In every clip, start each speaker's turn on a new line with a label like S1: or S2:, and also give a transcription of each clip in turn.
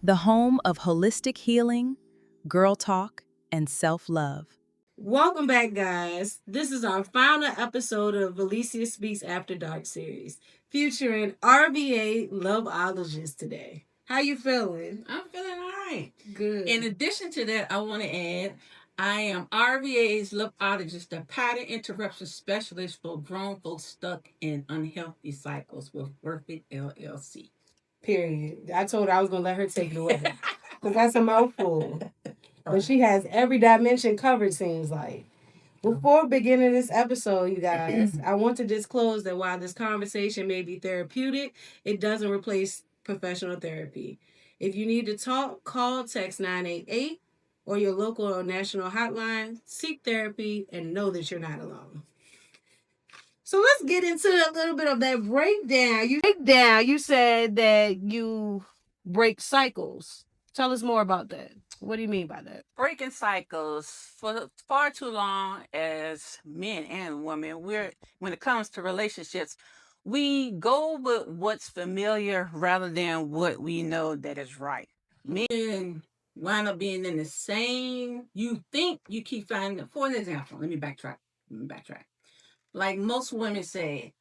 S1: the home of holistic healing, girl talk, and self-love.
S2: Welcome back, guys. This is our final episode of Alysia Speaks After Dark series, featuring RVA Loveologist today. How you feeling?
S3: I'm feeling all right.
S2: Good.
S3: In addition to that, I want to add I am RVA's Loveologist, the pattern interruption specialist for grown folks stuck in unhealthy cycles with Worth It LLC.
S2: Period. I told her I was going to let her take it away. Because that's a mouthful. But she has every dimension covered, seems like. Before beginning this episode, you guys, I want to disclose that while this conversation may be therapeutic, it doesn't replace professional therapy. If you need to talk, call, text 988 or your local or national hotline, seek therapy, and know that you're not alone. So let's get into a little bit of that breakdown. You said that you break cycles. Tell us more about that. What do you mean by that?
S3: Breaking cycles for far too long as men and women, when it comes to relationships, we go with what's familiar rather than what we know that is right. Men wind up being in the same, you think you keep finding, for an example, let me backtrack. Like most women say,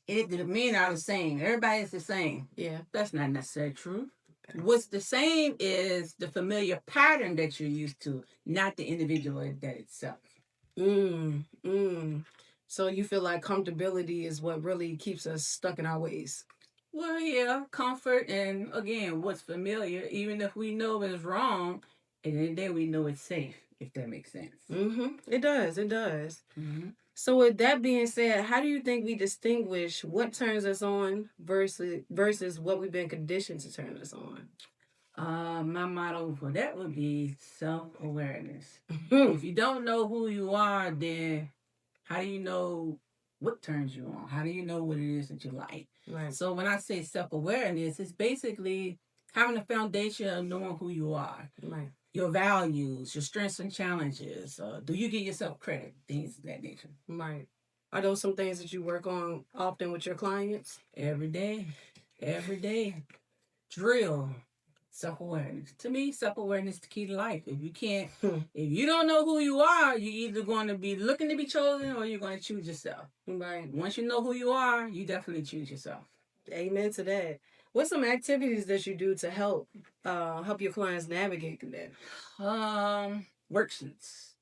S3: the men are the same. Everybody's the same.
S2: Yeah.
S3: That's not necessarily true. What's the same is the familiar pattern that you're used to, not the individual that itself.
S2: So you feel like comfortability is what really keeps us stuck in our ways.
S3: Well, yeah, comfort and again, what's familiar, even if we know it's wrong, and then we know it's safe, if that makes sense.
S2: It does. It does. So with that being said, how do you think we distinguish what turns us on versus what we've been conditioned to turn us on?
S3: My motto for that would be self-awareness. If you don't know who you are, then how do you know what turns you on? How do you know what it is that you like?
S2: Right.
S3: So when I say self-awareness, it's basically having a foundation of knowing who you are.
S2: Right.
S3: Your values, your strengths and challenges. Do you give yourself credit? Things of that nature.
S2: Right. Are those some things that you work on often with your clients?
S3: Every day. Every day. Drill. Self-awareness. To me, self-awareness is the key to life. If you can't, if you don't know who you are, you're either going to be looking to be chosen or you're going to choose yourself.
S2: Right.
S3: Once you know who you are, you definitely choose yourself.
S2: Amen to that. What's some activities that you do to help your clients navigate through that?
S3: Worksheets.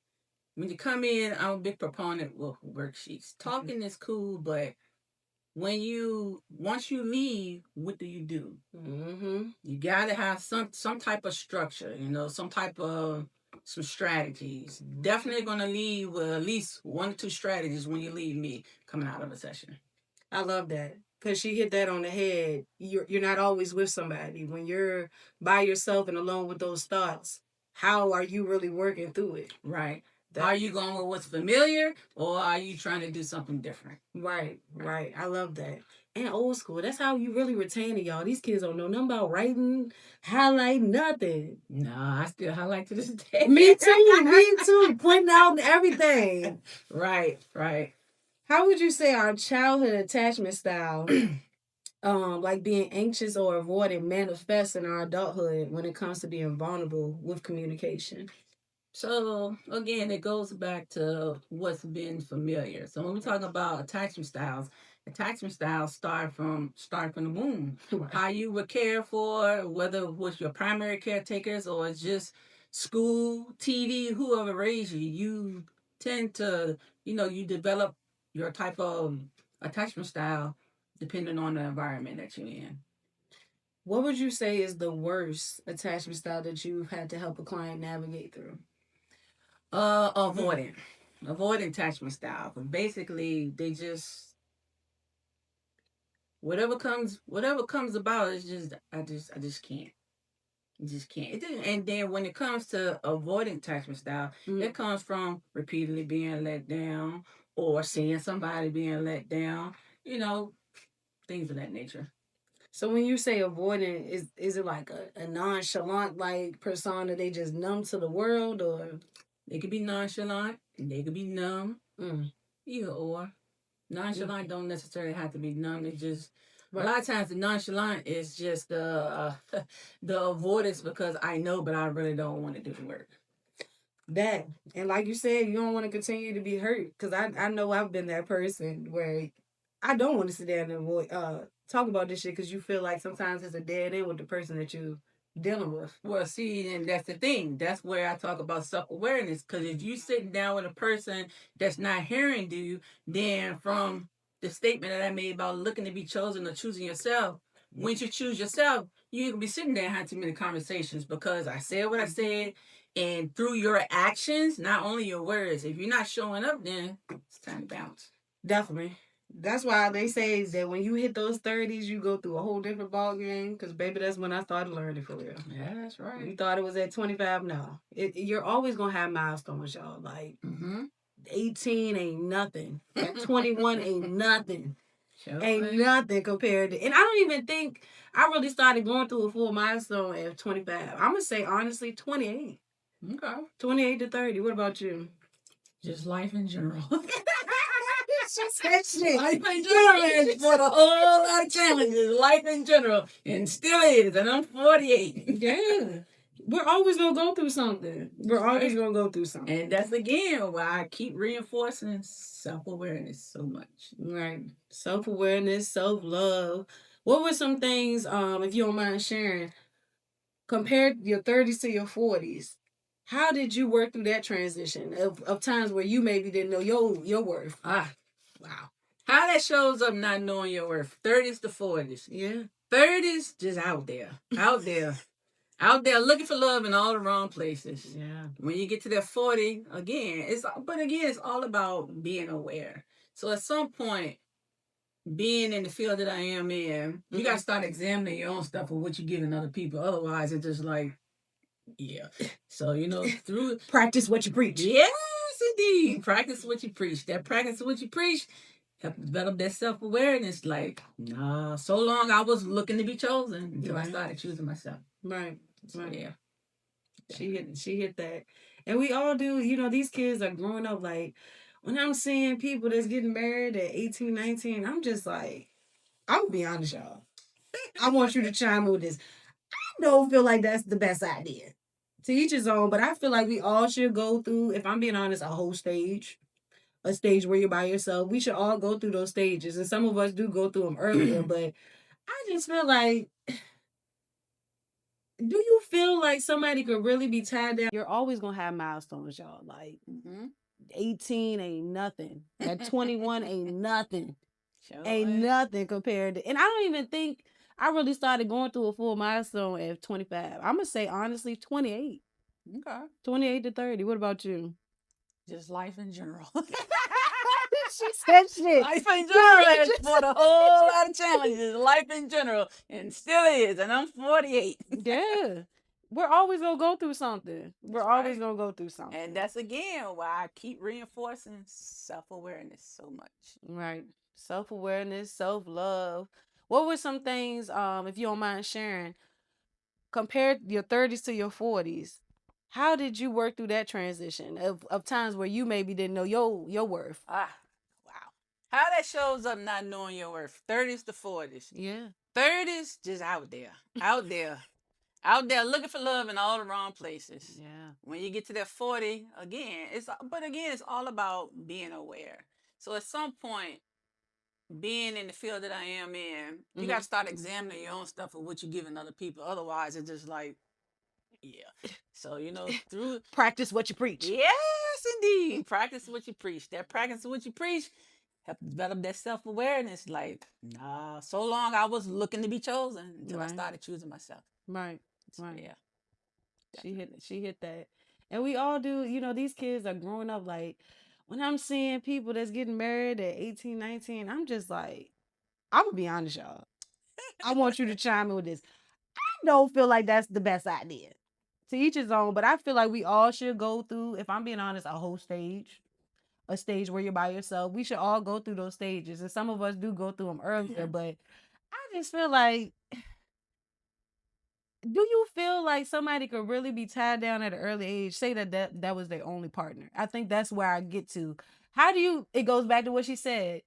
S3: When you come in, I'm a big proponent of worksheets. Talking is cool, but once you leave, what do you do? You gotta have some type of structure, some type of some strategies. Definitely gonna leave with at least 1 or 2 strategies when you leave me coming out of a session.
S2: I love that because she hit that on the head. You're not always with somebody when you're by yourself and alone with those thoughts. How are you really working through it?
S3: Right. Are you going with what's familiar or are you trying to do something different?
S2: Right. I love that. And old school, that's how you really retain it, y'all. These kids don't know nothing about writing, highlight, nothing.
S3: No, I still highlight to this day.
S2: Me too. Pointing out everything.
S3: Right.
S2: How would you say our childhood attachment style, like being anxious or avoiding, manifests in our adulthood when it comes to being vulnerable with communication?
S3: So again, it goes back to what's been familiar. So when we talk about attachment styles start from the womb. Right. How you were cared for, whether it was your primary caretakers or it's just school, TV, whoever raised you, you tend to, you develop your type of attachment style depending on the environment that you're in.
S2: What would you say is the worst attachment style that you've had to help a client navigate through?
S3: Avoiding attachment style. But basically, they just whatever comes about is just I just can't. Just can't. And then when it comes to avoiding attachment style, it comes from repeatedly being let down or seeing somebody being let down. Things of that nature.
S2: So when you say avoiding, is it like a nonchalant like persona? They just numb to the world, or
S3: they could be nonchalant, and they could be numb. Either or. Nonchalant don't necessarily have to be numb. It's just A lot of times the nonchalant is just the the avoidance because I know, but I really don't want to do the work.
S2: That, and like you said, you don't want to continue to be hurt, because I know I've been that person where I don't want to sit there and avoid talk about this shit, because you feel like sometimes it's a dead end with the person that you dealing with.
S3: Well, see, and that's the thing. That's where I talk about self awareness. Because if you sitting down with a person that's not hearing you, then from the statement that I made about looking to be chosen or choosing yourself, once you choose yourself, you ain't gonna be sitting there and having too many conversations, because I said what I said, and through your actions, not only your words. If you're not showing up, then it's time to bounce.
S2: Definitely. That's why they say that when you hit those 30s, you go through a whole different ball game. Because, baby, that's when I started learning for real.
S3: Yeah, that's right.
S2: You thought it was at 25? No. You're always going to have milestones, y'all. Like, 18 ain't nothing. At 21 ain't nothing. Sure. Ain't nothing compared to. And I don't even think I really started going through a full milestone at 25. I'm going to say, honestly, 28.
S3: Okay.
S2: 28 to 30. What about you?
S3: Just life in general.
S2: She said shit.
S3: Life in general is for a whole lot of challenges. Life in general. And still is. And I'm 48.
S2: Yeah. We're always going to go through something. We're always going to go through something.
S3: And that's again why I keep reinforcing self-awareness so much.
S2: Right. Self-awareness, self-love. What were some things, if you don't mind sharing, compared your 30s to your 40s? How did you work through that transition of times where you maybe didn't know your worth?
S3: Wow. How that shows up not knowing your worth. 30s to 40s.
S2: Yeah.
S3: 30s just out there. Out there. Out there looking for love in all the wrong places.
S2: Yeah.
S3: When you get to that 40, again, it's all about being aware. So at some point, being in the field that I am in, you got to start examining your own stuff and what you're giving other people. Otherwise, it's just like, yeah. So, through
S2: practice what you preach.
S3: Yes, indeed. Practice what you preach. That practice what you preach help develop that self-awareness. Like, nah, so long I was looking to be chosen until I started choosing myself.
S2: Right.
S3: So,
S2: right.
S3: yeah.
S2: She hit that. And we all do, these kids are growing up. Like, when I'm seeing people that's getting married at 18, 19, I'm just like, I'm gonna be honest, y'all. I want you to chime in with this. I don't feel like that's the best idea. To each his own, but I feel like we all should go through, if I'm being honest, a whole stage. A stage where you're by yourself. We should all go through those stages. And some of us do go through them earlier, but I just feel like, do you feel like somebody could really be tied down? You're always gonna have milestones, y'all. Like 18 ain't nothing. At 21 ain't nothing. Sure ain't nothing compared to. And I don't even think I really started going through a full milestone at 25. I'm gonna say honestly 28.
S3: Okay.
S2: 28 to 30. What about you?
S3: Just life in general.
S2: She said shit.
S3: Life in general has brought a whole lot of challenges. Life in general. And still is. And I'm 48.
S2: Yeah. We're always going to go through something. We're always going to go through something.
S3: And that's again why I keep reinforcing self-awareness so much.
S2: Right. Self-awareness, self-love. What were some things, if you don't mind sharing, compared your 30s to your 40s? How did you work through that transition of times where you maybe didn't know your worth?
S3: Wow. How that shows up not knowing your worth. 30s to 40s.
S2: Yeah.
S3: 30s just out there. Out there. Out there looking for love in all the wrong places.
S2: Yeah.
S3: When you get to that 40, again, it's all about being aware. So at some point, being in the field that I am in, you got to start examining your own stuff and what you're giving other people. Otherwise, it's just like, yeah. So, through
S2: practice what you preach.
S3: Yes, indeed. Practice what you preach. That practice what you preach help develop that self-awareness. Like, nah, so long I was looking to be chosen until I started choosing myself.
S2: Right.
S3: So,
S2: right.
S3: Yeah.
S2: She hit that. And we all do, these kids are growing up. Like, when I'm seeing people that's getting married at 18, 19, I'm just like, I'm gonna be honest, y'all. I want you to chime in with this. I don't feel like that's the best idea. To each his own, but I feel like we all should go through, if I'm being honest, a whole stage. A stage where you're by yourself. We should all go through those stages. And some of us do go through them earlier, but I just feel like, do you feel like somebody could really be tied down at an early age? Say that was their only partner. I think that's where I get to. How do you, it goes back to what she said.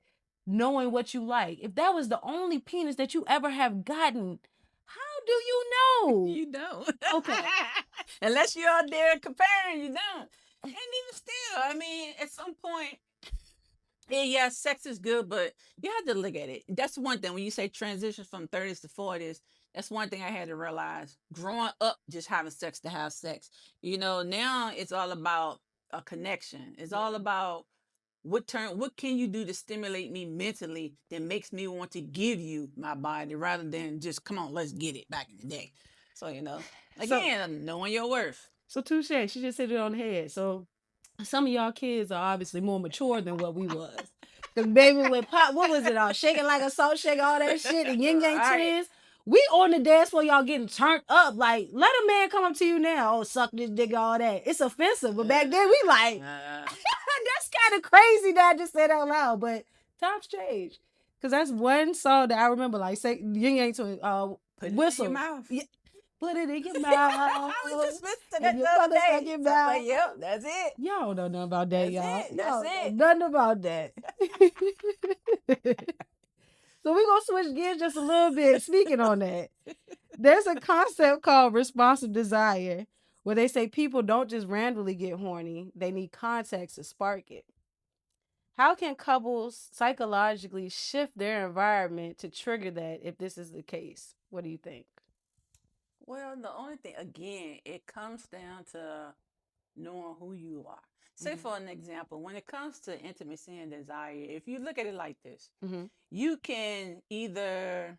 S2: knowing what you like. If that was the only penis that you ever have gotten, how do you know?
S3: You don't.
S2: Okay.
S3: Unless you're out there comparing, you don't. And even still, I mean, at some point, yeah, sex is good, but you have to look at it. That's one thing. When you say transition from 30s to 40s, that's one thing I had to realize. Growing up, just having sex to have sex. Now it's all about a connection. It's all about what can you do to stimulate me mentally that makes me want to give you my body rather than just come on, let's get it back in the day. So, again, knowing your worth.
S2: So touche, she just hit it on the head. So some of y'all kids are obviously more mature than what we was. Cause baby with pop, what was it all? Shaking like a salt shaker, all that shit, and yin yang
S3: Right.
S2: twins. We on the dance floor, y'all getting turned up. Like, let a man come up to you now. Oh, suck this dick, all that. It's offensive. But back then we like, that's kind of crazy that I just said out loud. But times change. Cause that's one song that I remember, like say yin yang twins,
S3: Put it
S2: whistle.
S3: in your mouth.
S2: Yeah. Put it in your mouth.
S3: I was just listening
S2: And
S3: to
S2: your
S3: that the other
S2: motherfucking
S3: day.
S2: mouth.
S3: Yep, that's it.
S2: Y'all don't know nothing about that,
S3: That's
S2: y'all.
S3: it. That's
S2: Y'all
S3: it.
S2: know nothing about that. So we're going to switch gears just a little bit. Speaking on that, there's a concept called responsive desire where they say people don't just randomly get horny, they need context to spark it. How can couples psychologically shift their environment to trigger that if this is the case? What do you think?
S3: Well, the only thing, again, it comes down to knowing who you are. Say, for an example, when it comes to intimacy and desire, if you look at it like this, you can either,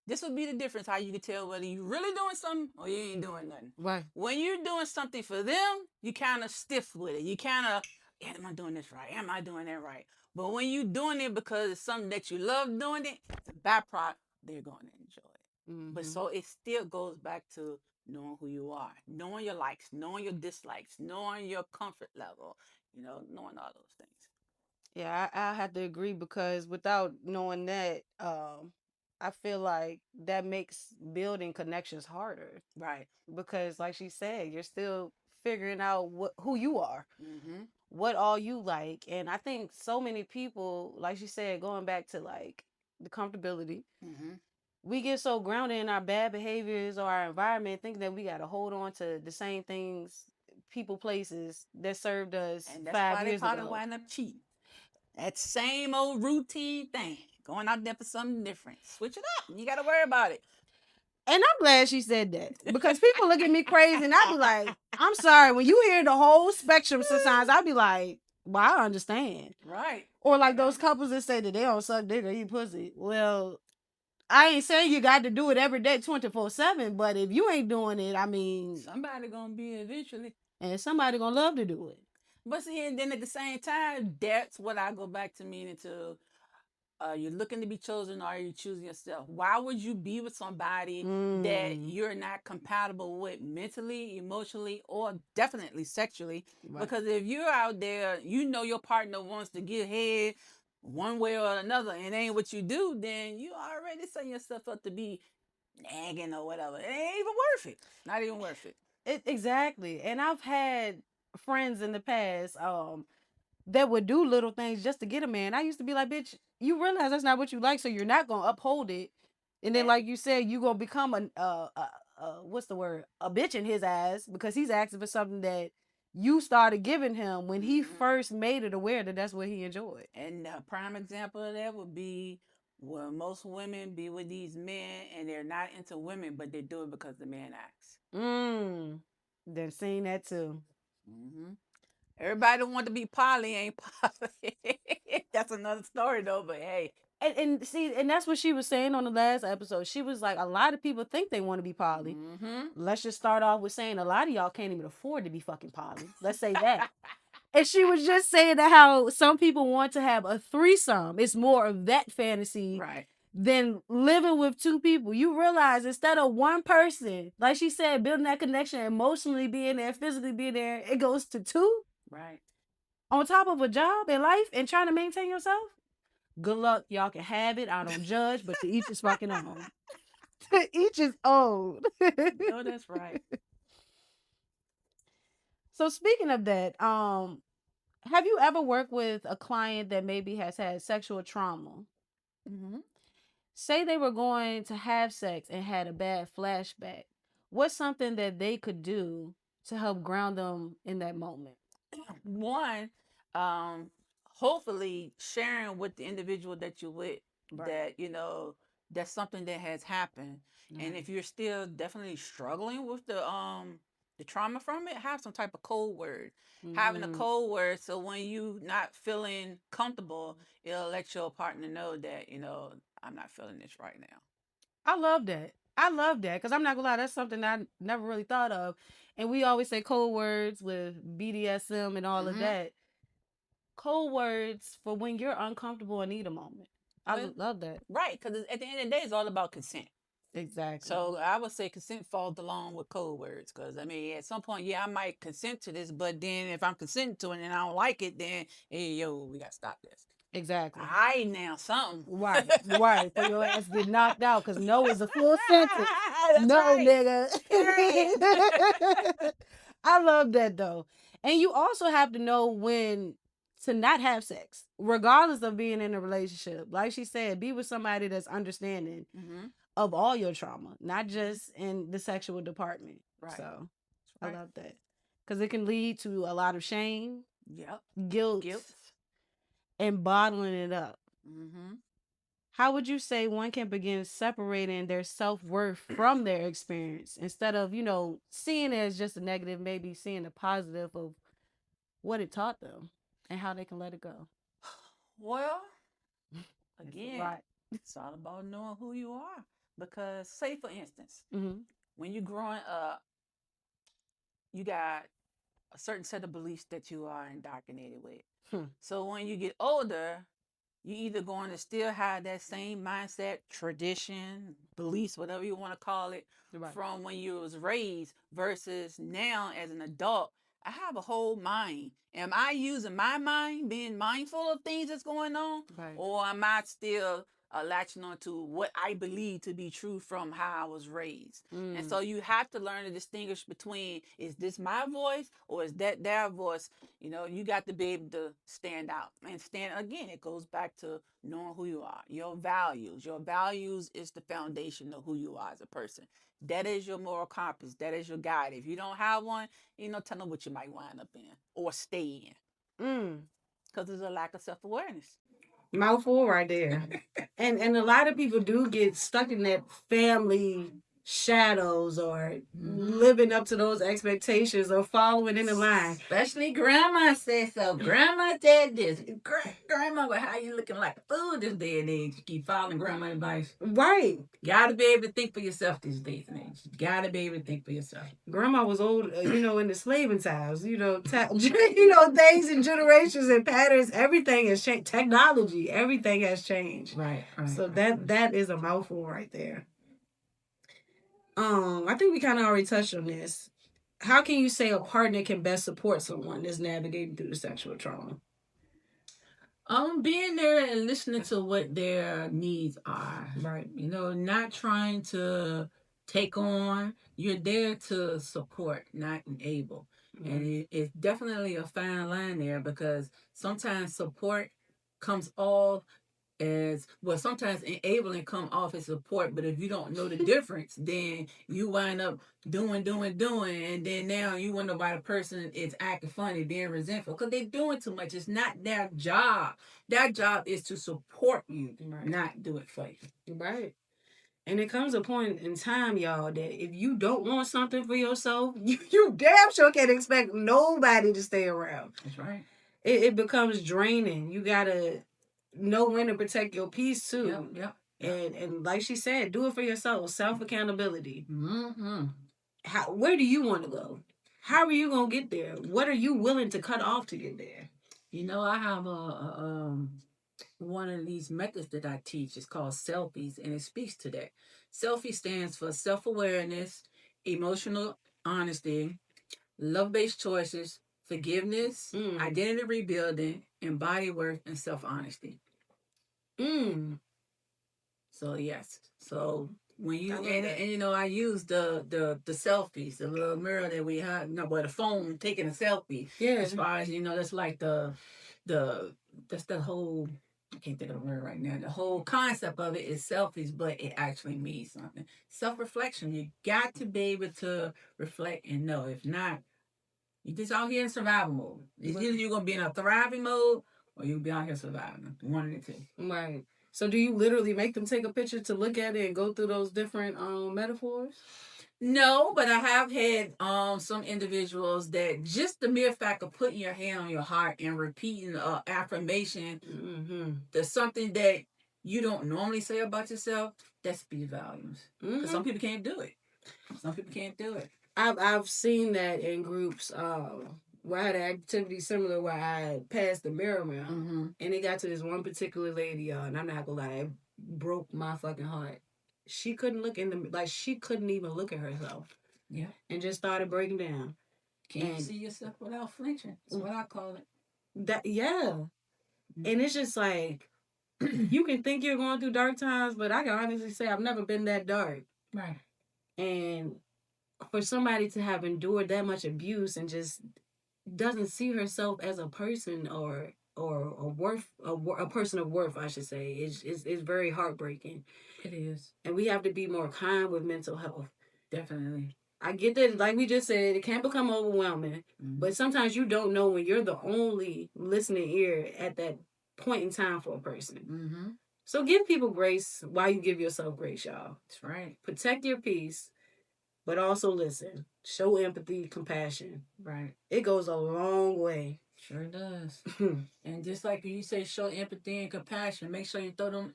S3: this would be the difference how you can tell whether you're really doing something or you ain't doing nothing.
S2: Right.
S3: When you're doing something for them, you kind of stiff with it. You kind of, am I doing this right? Am I doing that right? But when you're doing it because it's something that you love doing it, the byproduct, they're going to enjoy it. But so it still goes back to knowing who you are, knowing your likes, knowing your dislikes, knowing your comfort level, knowing all those things.
S2: Yeah, I have to agree because without knowing that, I feel like that makes building connections harder.
S3: Right.
S2: Because, like she said, you're still figuring out who you are,
S3: Mm-hmm.
S2: what all you like, and I think so many people, like she said, going back to like the comfortability, we get so grounded in our bad behaviors or our environment, thinking that we got to hold on to the same things, people, places that served us
S3: And that's
S2: 5
S3: why they
S2: years
S3: probably
S2: ago.
S3: wind up cheating. That same old routine thing. Going out there for something different. Switch it up. You got to worry about it.
S2: And I'm glad she said that because people look at me crazy and I be like, I'm sorry. When you hear the whole spectrum sometimes, I be like, well, I understand.
S3: Right.
S2: Or like those couples that say that they don't suck dick or eat pussy. Well, I ain't saying you got to do it every day 24/7, but if you ain't doing it, I mean,
S3: somebody going to be eventually.
S2: And somebody going to love to do it.
S3: But see, and then at the same time, that's what I go back to meaning to. You're looking to be chosen or are you choosing yourself? Why would you be with somebody that you're not compatible with mentally, emotionally, or definitely sexually? Right. Because if you're out there, your partner wants to get head one way or another and it ain't what you do, then you already setting yourself up to be nagging or whatever. It ain't even worth it. Not even worth it.
S2: Exactly. And I've had friends in the past that would do little things just to get a man. I used to be like, bitch, you realize that's not what you like, so you're not gonna uphold it. And then, like you said, you gonna become what's the word? A bitch in his eyes because he's asking for something that you started giving him when he first made it aware that that's what he enjoyed.
S3: And a prime example of that would be where most women be with these men and they're not into women, but they do it because the man asks.
S2: Then seen that too.
S3: Everybody want to be poly, ain't poly. That's another story though, but hey.
S2: And see, and that's what she was saying on the last episode. She was like, a lot of people think they want to be poly. Let's just start off with saying a lot of y'all can't even afford to be fucking poly. Let's say that. And she was just saying that how some people want to have a threesome. It's more of that fantasy than living with two people. You realize instead of one person, like she said, building that connection, emotionally being there, physically being there, it goes to two.
S3: Right.
S2: On top of a job and life and trying to maintain yourself. Good luck. Y'all can have it. I don't judge, but to each his fucking own. To each his own.
S3: No, that's right.
S2: So speaking of that, Have you ever worked with a client that maybe has had sexual trauma?
S3: Mm-hmm.
S2: Say they were going to have sex and had a bad flashback. What's something that they could do to help ground them in that moment?
S3: One, um, hopefully sharing with the individual that you're with that that's something that has happened, and if you're still definitely struggling with the trauma from it, have some type of code word. Having a code word, so when you not feeling comfortable, it'll let your partner know that I'm not feeling this right now.
S2: I love that. I love that because I'm not gonna lie, that's something I never really thought of. And we always say code words with BDSM and all of that. Code words for when you're uncomfortable and need a moment. I
S3: Well,
S2: love that.
S3: right, because at the end of the day, it's all about consent.
S2: Exactly.
S3: So I would say consent falls along with code words, because I mean at some point, yeah, I might consent to this, but then if I'm consenting to it and I don't like it, then hey yo, we gotta stop this.
S2: Exactly.
S3: I now something.
S2: Right, right. For your ass get knocked out because no is a full sentence.
S3: That's
S2: No,
S3: right.
S2: nigga.
S3: Period.
S2: I love that though. And you also have to know when to not have sex, regardless of being in a relationship. Like she said, be with somebody that's understanding
S3: Mm-hmm.
S2: of all your trauma, not just in the sexual department.
S3: Right.
S2: So I
S3: Right.
S2: love that. Because it can lead to a lot of shame,
S3: Yep.
S2: guilt,
S3: Guilt.
S2: and bottling it up.
S3: Mm-hmm.
S2: How would you say one can begin separating their self-worth from their experience instead of, seeing it as just a negative, maybe seeing the positive of what it taught them and how they can let it go?
S3: Well,
S2: It's a
S3: again,
S2: lot.
S3: it's all about knowing who you are. Because, say for instance,
S2: Mm-hmm.
S3: when you're growing up, you got a certain set of beliefs that you are indoctrinated with.
S2: Hmm.
S3: So when you get older, you either going to still have that same mindset, tradition, beliefs, whatever you want to call it,
S2: Right.
S3: from when you was raised, versus now as an adult, I have a whole mind. Am I using my mind, being mindful of things that's going on,
S2: Right.
S3: or am I still latching on to what I believe to be true from how I was raised? And so you have to learn to distinguish between, is this my voice or is that their voice? You got to be able to stand out and stand again. It goes back to knowing who you are, your values. Your values is the foundation of who you are as a person. That is your moral compass. That is your guide. If you don't have one, tell them what you might wind up in or stay in, because there's a lack of self-awareness.
S2: Mouthful right there. And a lot of people do get stuck in that family shadows or living up to those expectations or following in the line.
S3: Especially grandma said so. Grandma said this. Grandma, well, how you looking like a fool this day and age? You keep following grandma advice.
S2: Right.
S3: Gotta be able to think for yourself these days and age. Gotta be able to think for yourself.
S2: Grandma was old, in the slaving times. Things and generations and patterns. Everything has changed. Technology, everything has changed.
S3: Right.
S2: So
S3: right.
S2: that is a mouthful right there. I think we kind of already touched on this. How can you say a partner can best support someone that's navigating through the sexual trauma?
S3: Being there and listening to what their needs are.
S2: Right.
S3: Not trying to take on. You're there to support, not enable. And it's definitely a fine line there, because sometimes support comes off as well. Sometimes enabling come off as support, but if you don't know the difference, then you wind up doing, and then now you wonder why the person is acting funny, being resentful, because they're doing too much. It's not their job. Their job is to support you, not do it for you.
S2: Right. And it comes a point in time, y'all, that if you don't want something for yourself, you damn sure can't expect nobody to stay around.
S3: That's right.
S2: It becomes draining. You gotta know when to protect your peace too.
S3: Yep.
S2: And like she said, do it for yourself. Self accountability.
S3: Mm-hmm.
S2: Where do you want to go? How are you gonna get there? What are you willing to cut off to get there?
S3: I have one of these methods that I teach. Is called selfies, and it speaks to that. Selfie stands for self-awareness, emotional honesty, love-based choices, forgiveness, identity rebuilding, and body worth and self-honesty. So yes. So when you and you know, I use the selfies, the little mirror that we have, you know, the phone taking a selfie.
S2: Yeah.
S3: As far as you know, that's like the that's the whole. I can't think of the word right now. The whole concept of it is selfies, but it actually means something. Self-reflection. You got to be able to reflect and know. If not, you just out here in survival mode. It's either you're gonna be in a thriving mode or you'll be out here surviving. One of the two.
S2: Right. So do you literally make them take a picture to look at it and go through those different metaphors?
S3: No, but I have had some individuals that just the mere fact of putting your hand on your heart and repeating affirmation, there's something that you don't normally say about yourself, that speaks volumes. Because some people can't do it. Some people can't do it.
S2: I've seen that in groups where I had an activity similar where I passed the mirror around, and it got to this one particular lady, and I'm not gonna lie, it broke my fucking heart. She couldn't look in the she couldn't even look at herself. Yeah, and just started breaking down.
S3: Can't see yourself without flinching. That's what I call it.
S2: That and it's just like you can think you're going through dark times, but I can honestly say I've never been that dark. Right. And for somebody to have endured that much abuse and just doesn't see herself as a person or a person of worth, I should say, it's very heartbreaking.
S3: It is.
S2: And we have to be more kind with mental health.
S3: Definitely.
S2: I get that, like we just said, it can become overwhelming, but sometimes you don't know when you're the only listening ear at that point in time for a person. So give people grace while you give yourself grace, y'all.
S3: That's right.
S2: Protect your peace, but also listen. Show empathy, compassion.
S3: Right.
S2: It goes a long way.
S3: Sure does. And just like you say, show empathy and compassion. Make sure you throw them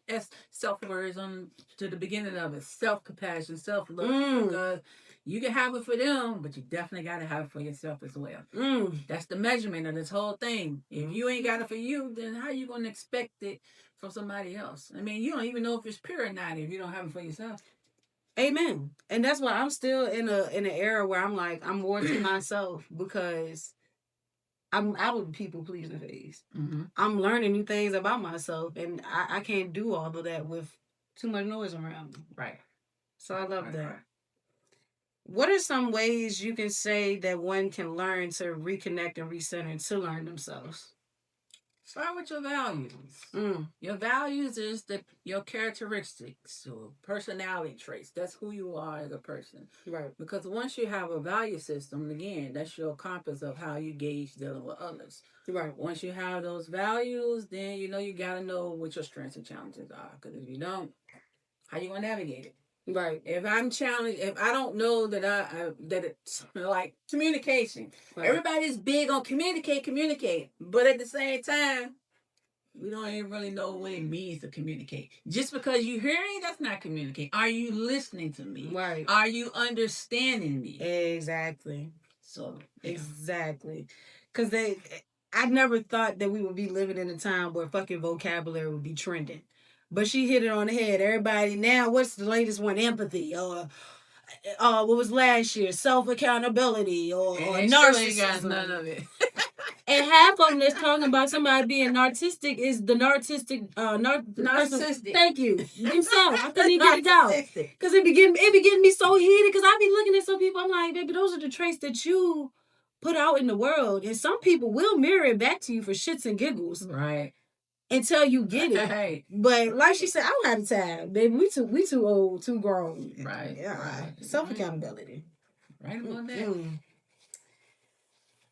S3: self words on to the beginning of it. Self-compassion, self-love. Because you can have it for them, but you definitely got to have it for yourself as well. That's the measurement of this whole thing. If you ain't got it for you, then how you going to expect it from somebody else? I mean, you don't even know if it's pure or not if you don't have it for yourself.
S2: Amen. And that's why I'm still in an era where I'm like, I'm more to myself because I'm out of the people pleasing phase. I'm learning new things about myself, and I can't do all of that with too much noise around me. Right. So I love that. Right. What are some ways you can say that one can learn to reconnect and recenter to learn themselves?
S3: Start with your values. Your values is your characteristics or personality traits. That's who you are as a person. Right. Because once you have a value system, again, that's your compass of how you gauge dealing with others. Right. Once you have those values, then you know you got to know what your strengths and challenges are. Because if you don't, how you going to navigate it? Right. If I'm challenged, if I don't know that that it's like communication. Right. Everybody's big on communicate, but at the same time, we don't even really know what it means to communicate. Just because you hearing, that's not communicating. Are you listening to me? Right. Are you understanding me? Exactly. So yeah. Exactly, because I never thought that we would be living in a time where fucking vocabulary would be trending. But she hit it on the head. Everybody now, what's the latest one? Empathy, or what was last year? Self-accountability, or narcissism. Got none of it. And half of them that's talking about somebody being narcissistic is the narcissistic. Narcissistic. Thank you. I'm sorry. I couldn't even get it out. Because it be getting me so heated. Because I be looking at some people. I'm like, baby, those are the traits that you put out in the world, and some people will mirror it back to you for shits and giggles. Right. Until you get it. Right. But like she said, I don't have the time. Baby, we too old, too grown. Right. Yeah. Right. Self-accountability. Right about that.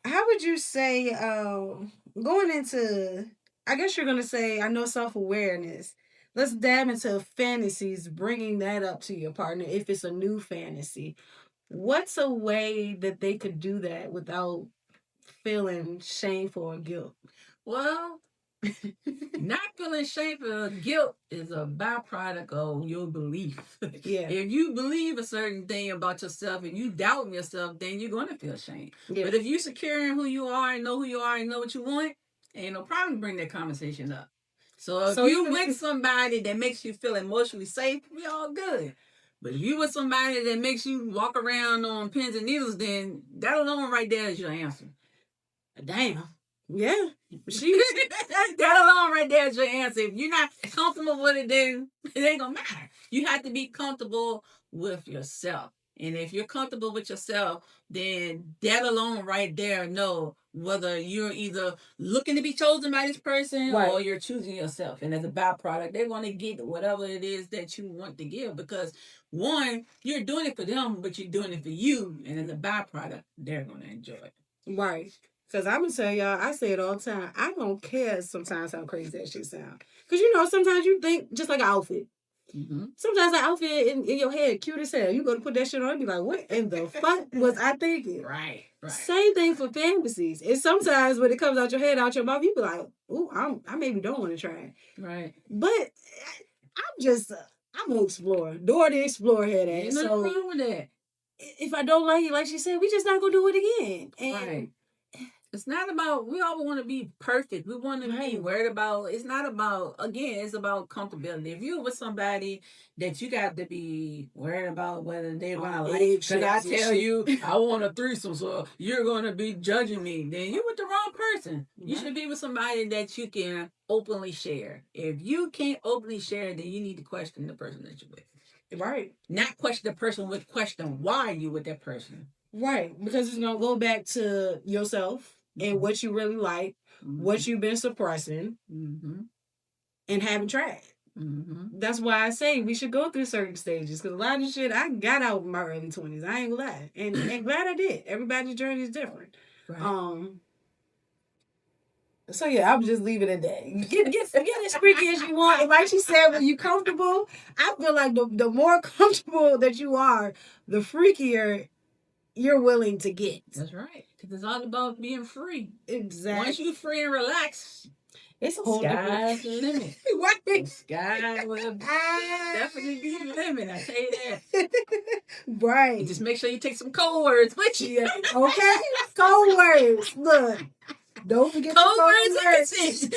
S3: How would you say, going into, I guess you're going to say, I know self-awareness. Let's dab into fantasies, bringing that up to your partner if it's a new fantasy. What's a way that they could do that without feeling shameful or guilt? Well, not feeling shameful or guilt is a byproduct of your belief. Yeah. If you believe a certain thing about yourself and you doubt yourself, then you're going to feel shame. Yeah. But if you're secure in who you are and know who you are and know what you want, ain't no problem to bring that conversation up. So if you with somebody that makes you feel emotionally safe, we all good. But if you with somebody that makes you walk around on pins and needles, then that alone right there is your answer. Damn.
S2: Yeah. She
S3: that alone right there is your answer. If you're not comfortable with it, then it ain't gonna matter. You have to be comfortable with yourself. And if you're comfortable with yourself, then that alone right there know whether you're either looking to be chosen by this person
S2: Right.
S3: or you're choosing yourself. And as a byproduct, they're gonna get whatever it is that you want to give because one, you're doing it for them, but you're doing it for you. And as a byproduct, they're gonna enjoy it.
S2: Right. Because I'm going to tell y'all, I say it all the time. I don't care sometimes how crazy that shit sound. Because, you know, sometimes you think just like an outfit.
S3: Mm-hmm.
S2: Sometimes an outfit in your head, cute as hell. You go to put that shit on and be like, what in the fuck was I thinking?
S3: Right.
S2: Same thing for fantasies. And sometimes when it comes out your head, out your mouth, you be like, ooh, I maybe don't want to try it.
S3: Right.
S2: But I'm going to explore. Dora the Explorer had that.
S3: Ain't nothing wrong with that.
S2: If I don't like it, like she said, we just not going to do it again. And
S3: right. It's not about, we all want to be perfect. We want to be worried about, it's not about, again, it's about comfortability. If you're with somebody that you got to be worried about whether they're going to like, because I tell you, I want a threesome, so you're going to be judging me, then you're with the wrong person. You should be with somebody that you can openly share. If you can't openly share, then you need to question the person that you're with.
S2: Right.
S3: Not question the person with question why you with that person.
S2: Right. Because it's going to go back to yourself and what you really like, what you've been suppressing, and haven't tried. That's why I say we should go through certain stages. Because a lot of shit I got out in my early 20s. I ain't gonna lie. And glad I did. Everybody's journey is different. Right. So yeah, I would just leave it at that. Get as freaky as you want. And like she said, when you comfortable, I feel like the more comfortable that you are, the freakier you're willing to get.
S3: That's right. Because it's all about being free.
S2: Exactly.
S3: Once you're free and relaxed,
S2: it's a whole
S3: sky's the limit.
S2: What?
S3: The sky will definitely be the limit. I tell you that.
S2: Right.
S3: And just make sure you take some code words with you.
S2: Okay. Code words. Look. Don't forget
S3: code words and consent.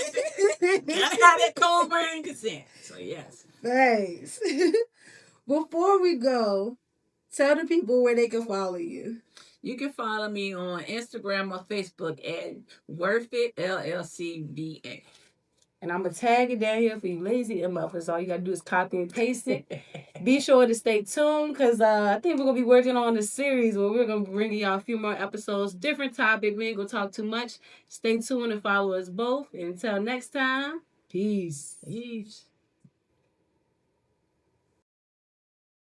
S3: Gotta have that code word and consent. So yes.
S2: Thanks. Before we go, tell the people where they can follow you.
S3: You can follow me on Instagram or Facebook at Worth It LLCVA.
S2: And I'm going to tag it down here for you lazy MFers. All you got to do is copy and paste it. Be sure to stay tuned because I think we're going to be working on this series where we're going to bring y'all a few more episodes. Different topic. We ain't going to talk too much. Stay tuned and follow us both. And until next time, peace.
S3: Peace.